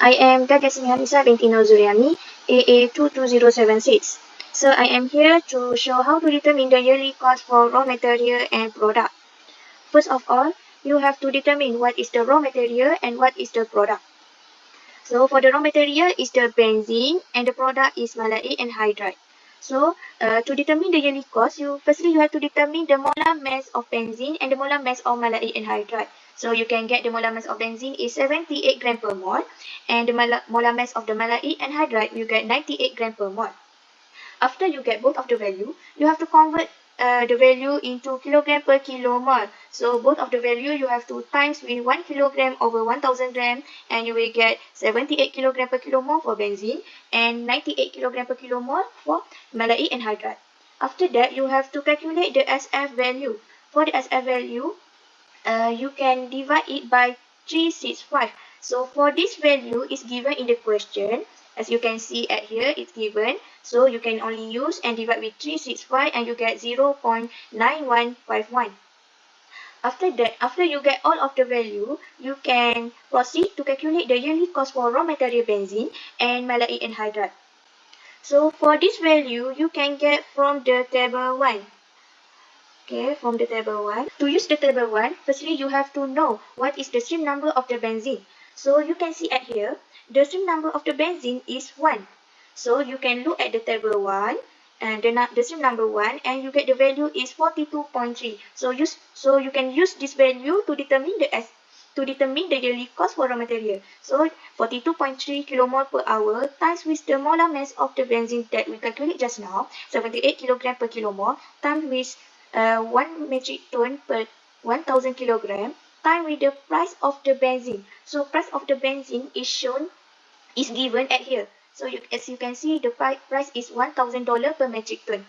I am Gagasini Hanisa binti Nozuriami, AA22076. So I am here to show how to determine the yearly cost for raw material and product. First of all, you have to determine what is the raw material and what is the product. So for the raw material is the benzene and the product is malate and hydride. So to determine the yearly cost, you have to determine the molar mass of benzene and the molar mass of malate and hydride. So you can get the molar mass of benzene is 78 gram per mole, and the molar mass of the malate and hydride you get 98 gram per mole. After you get both of the value, you have to convert the value into kilogram per kilomole. So both of the value you have to times with 1 kilogram over 1000 gram, and you will get 78 kilogram per kilomole for benzene and 98 kilogram per kilomole for malate and hydride. After that, you have to calculate the SF value. For the SF value, you can divide it by 365. So for this value is given in the question. As you can see at here, it's given. So you can only use and divide with 365 and you get 0.9151. After that, after you get all of the value, you can proceed to calculate the yearly cost for raw material benzene and malate and hydride. So for this value, you can get from the table 1. Okay, from the table 1. To use the table 1, firstly you have to know what is the stream number of the benzene. So you can see at here, the stream number of the benzene is 1. So you can look at the table 1 and the stream number 1 and you get the value is 42.3. So you can use this value to determine the yearly cost for raw material. So 42.3 kilomole per hour times with the molar mass of the benzene that we calculate just now, 78 kilogram per kilomole, times with 1 metric ton per 1000 kilogram times with the price of the benzene. So price of the benzene is given at here. So as you can see, the price is $1,000 per metric ton.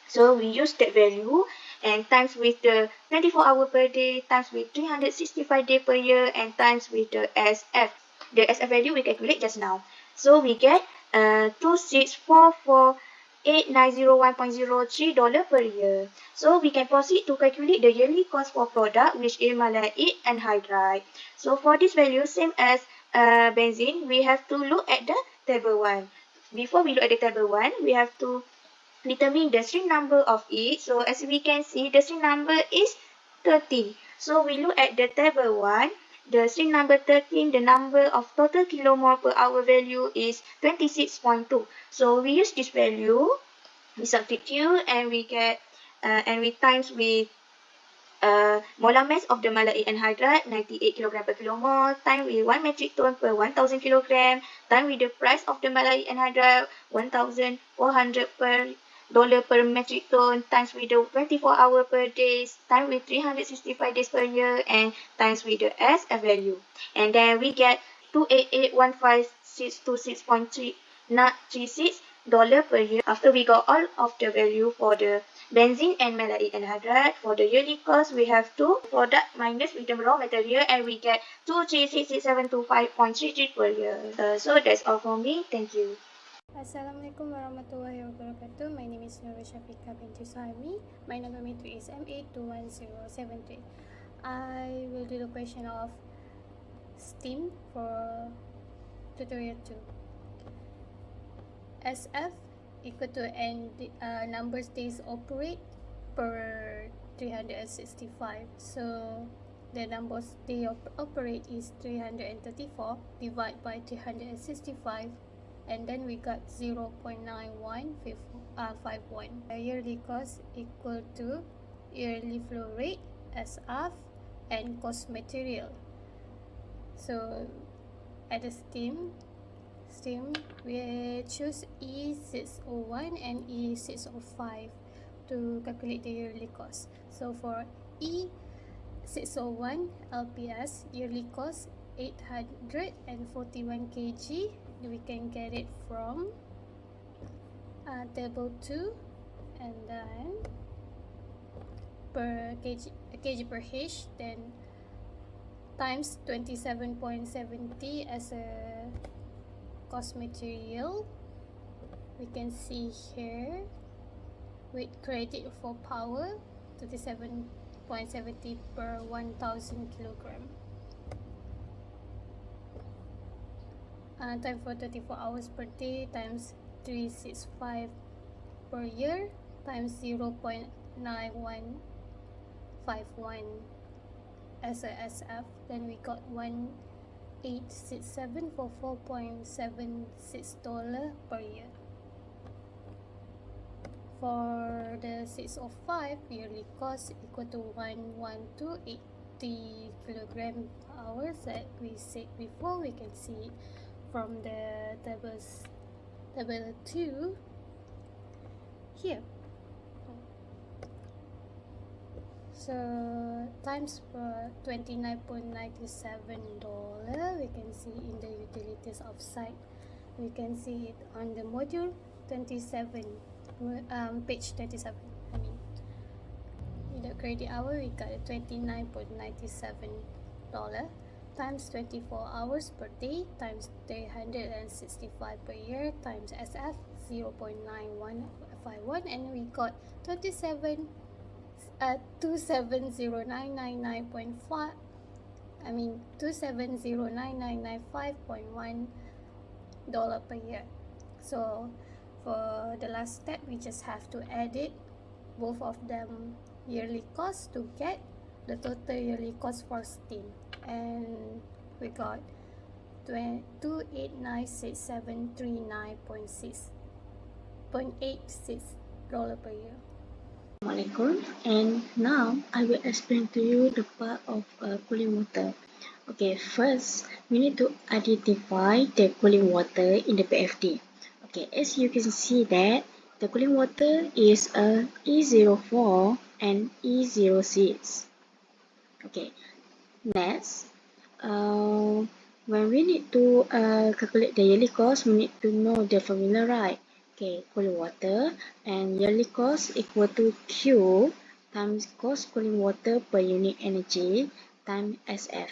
So we use that value and times with the 24 hour per day, times with 365 day per year, and times with the SF. The SF value we calculate just now. So we get 26448,901.03 per year. So we can proceed to calculate the yearly cost for product, which is malate and hydride. So for this value, same as benzene, we have to look at the table 1. Before we look at the table 1, we have to determine the string number of it. So as we can see, the string number is 13. So we look at the table 1. The string number 13, the number of total kilomole per hour value is 26.2. So we use this value, we substitute, and we get and we times with molar mass of the malate and hydride 98 kg per kilomole, time with 1 metric ton per 1000 kg, time with the price of the malate and hydride 1400 per dollar per metric ton, times with the 24 hour per day, time with 365 days per year, and times with the S value. And then we get 288,15626.36 dollar per year. After we got all of the value for the benzene and malate and hydride, for the yearly cost we have to product minus with the raw material and we get 2366725.33 per year. So that's all from me. Thank you. Assalamualaikum warahmatullahi wabarakatuh. My name is Nurul Syafiqah binti Suhaimi. My number meter is M821073. I will do the question of STEAM for tutorial 2. SF equal to numbers days operate per 365. So the numbers day operate is 334 divided by 365. And then we got 0.9151. Yearly cost equal to yearly flow rate, SF, and cost material. So at the STEAM we choose E601 and E605 to calculate the yearly cost. So for E601 LPS yearly cost 841 kg. We can get it from table 2, and then per kg per H, then times 27.70 as a cost material. We can see here with credit for power 27.70 per 1000 kilogram. time for 24 hours per day times 365 per year times 0.9151 as a SF. Then we got 1867 for $4.76 per year. For the 605, yearly cost equal to 11280 kilogram hours that we said before. We can see it from the table 2 here. So times for $29.97, we can see in the utilities of site. We can see it on the module 27, page 27. I mean, in the credit hour, we got $29.97 times 24 hours per day times 365 per year times SF 0.9151, and we got 270,999.5. I mean 270,995.1 dollar per year. So for the last step, we just have to add it, both of them yearly cost, to get the total yearly cost for STEAM, and we got 289,6739.86 dollar per year. Assalamualaikum, and now I will explain to you the part of cooling water. Okay, first we need to identify the cooling water in the PFD. Okay, as you can see that the cooling water is a E04 and E06. Okay, next, when we need to calculate the yearly cost, we need to know the formula, right? Okay, cooling water and yearly cost equal to Q times cost cooling water per unit energy times SF.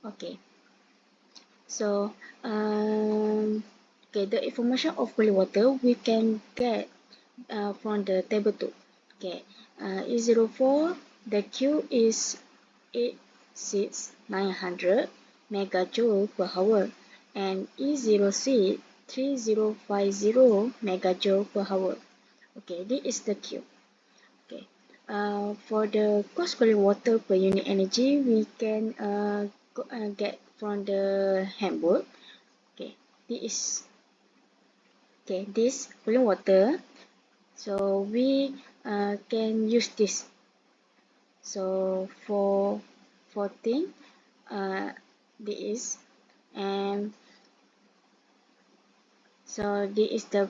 Okay, so the information of cooling water we can get from the table 2. Okay, E04, the Q is 86900 megajoule per hour, and E06 3050 megajoule per hour. Okay, this is the Q. Okay, for the cost cooling water per unit energy, we can get from the handbook. Okay, this cooling water. So we can use this. So for 14, this, and so this is the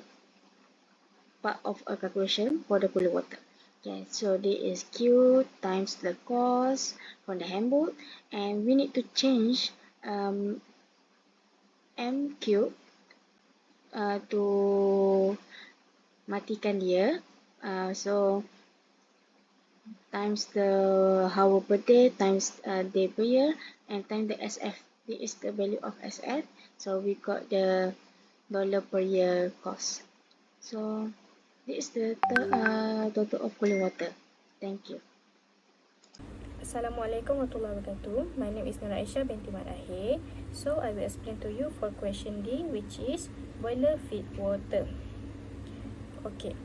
part of a calculation for the cooling water. Okay, so this is Q times the cost from the handbook, and we need to change M cube to matikan dia. So times the hour per day times day per year and times the SF. This is the value of SF. So we got the dollar per year cost. So this is the total of cooling water. Thank you. Assalamualaikum warahmatullahi wabarakatuh. My name is Nur Aisyah binti Mat Ahir. So I will explain to you for question D, which is boiler feed water. Okay.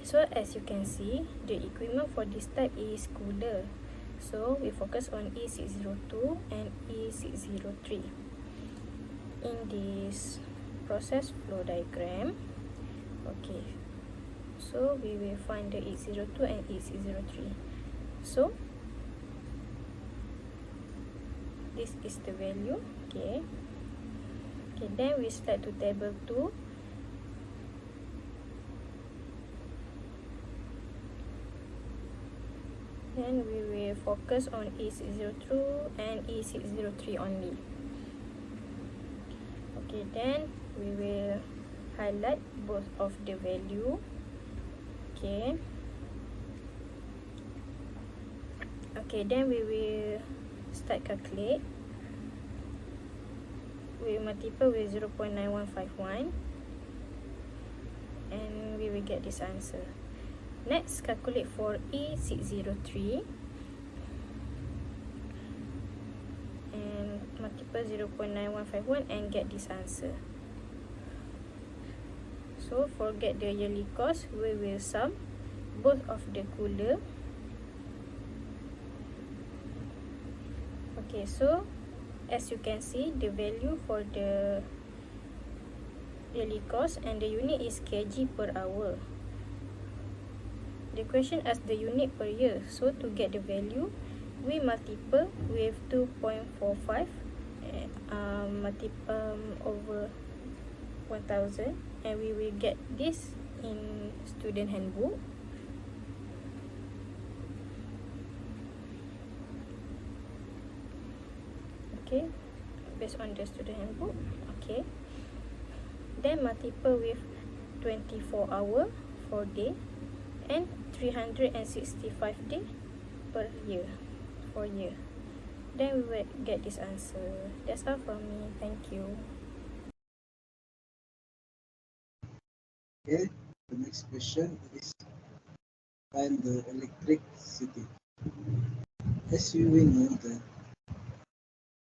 So as you can see, the equipment for this type is cooler. So we focus on E602 and E603. In this process flow diagram, okay, so we will find the E602 and E603. So this is the value. Okay, then we slide to table 2. Then we will focus on E602 and E603 only. Okay, then we will highlight both of the value. Okay, then we will start calculate. We will multiply with 0.9151 and we will get this answer. Next, calculate for E603 and multiple 0.9151 and get this answer. So forget the yearly cost, we will sum both of the cooler. Okay, so as you can see, the value for the yearly cost and the unit is kg per hour. The question asks the unit per year, so to get the value, we multiple with 2.45 over 1000, and we will get this in student handbook. Okay, based on the student handbook. Okay, then multiple with 24 hour for day and 365 day per year for year. Then we will get this answer. That's all from me. Thank you. Okay, the next question is find the electricity. As you will know that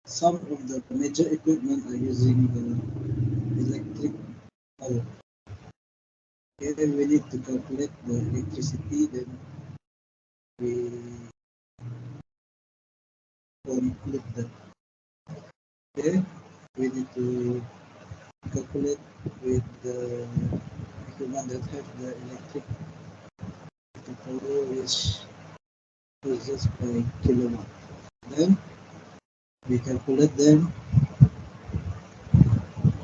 some of the major equipment are using the electric power. Okay, we need to calculate the electricity, then we conclude that. Okay, we need to calculate with the equipment that have the electric power which uses per kilowatt. Then we calculate them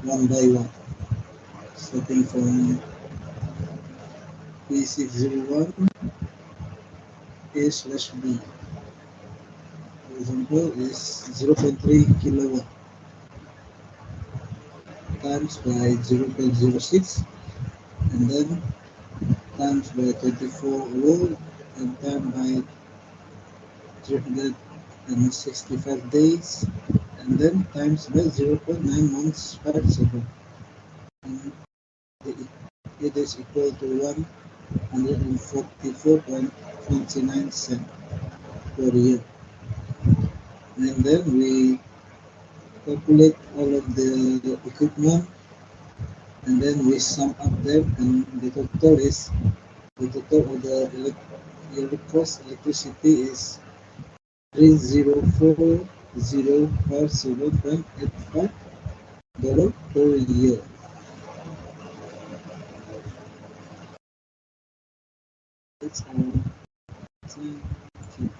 one by one, starting from P601 A/B. For example, is 0.3 kilowatt times by 0.06, and then times by 24 volt and times by 365 days, and then times by 0.9157, and it is equal to 144.29 cents per year. And then we calculate all of the equipment, and then we sum up them, and the total of the cost electricity is 304,057.85 per year. That's all. Thank you.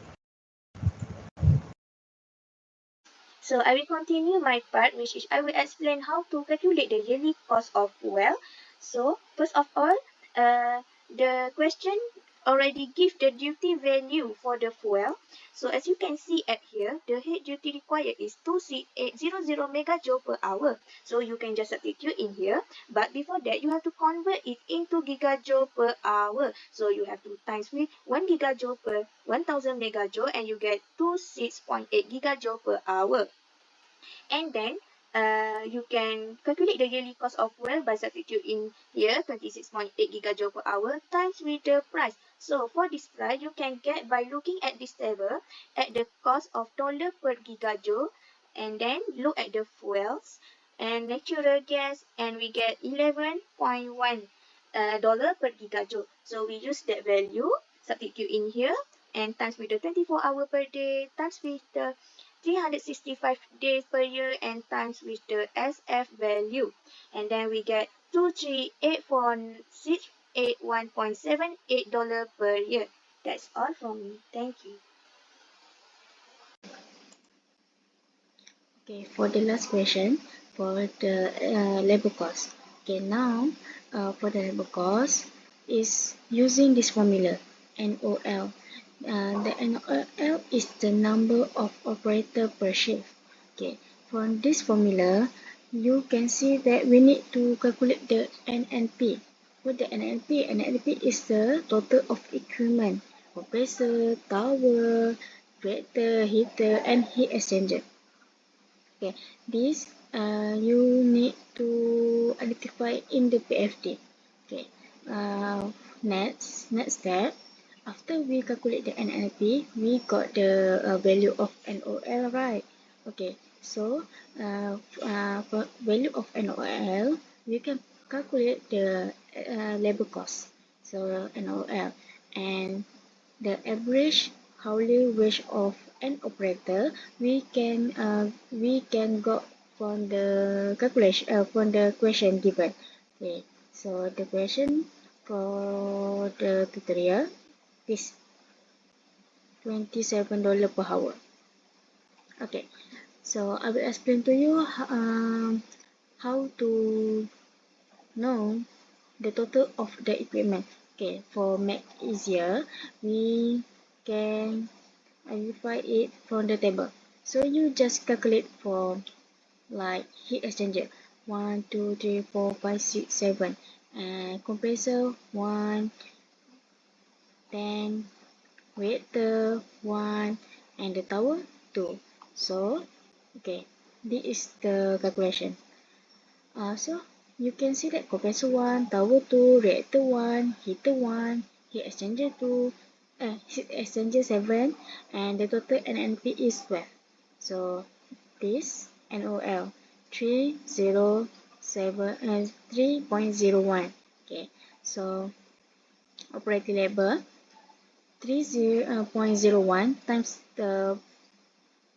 So I will continue my part, which is I will explain how to calculate the yearly cost of fuel. So first of all, the question already give the duty value for the fuel. So as you can see at here, the head duty required is 26800 megajoule per hour. So you can just substitute in here. But before that, you have to convert it into gigajoule per hour. So you have to times with 1 gigajoule per 1000 megajoule, and you get 26.8 gigajoule per hour. And then you can calculate the yearly cost of fuel by substituting here 26.8 gigajoule per hour times with the price. So for this price, you can get by looking at this table at the cost of dollar per gigajoule, and then look at the fuels and natural gas, and we get 11.1 dollar per gigajoule. So we use that value, substitute in here, and times with the 24 hour per day, times with the 365 days per year, and times with the SF value. And then we get 2384681.78 dollar per year. That's all from me. Thank you. Okay, for the last question, for the labor cost. Okay, now for the labor cost is using this formula NOL. The NOL is the number of operator per shift. Okay, from this formula, you can see that we need to calculate the NNP. For the NNP, NNP is the total of equipment, compressor, tower, reactor, heater, and heat exchanger. Okay, this you need to identify in the PFD. Okay, next step, after we calculate the NLP, we got the value of NOL, right? Okay, So, for value of NOL, we can calculate the labor cost. So, NOL and the average hourly wage of an operator, we can go from the calculation from the question given. Okay, so the question for the tutorial is $27 per hour. Okay, so I will explain to you how to know the total of the equipment. Okay, for make easier, we can identify it from the table. So you just calculate for like heat exchanger 1, 2, 3, 4, 5, 6, 7, and compressor 1, 10, waiter 1, and the tower 2. So okay, this is the calculation. So you can see that compressor 1, tower 2, reactor 1, heater 1, heat exchanger 2, heat exchanger 7, and the total NNP is 12. So this NOL 3.01. Okay, so operating labor 3.01 times the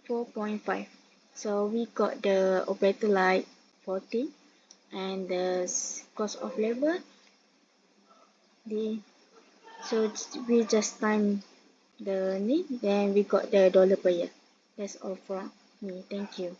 4.5. So we got the operator like 40, and the cost of labor, the so we just time the need, then we got the dollar per year. That's all from me. Thank you.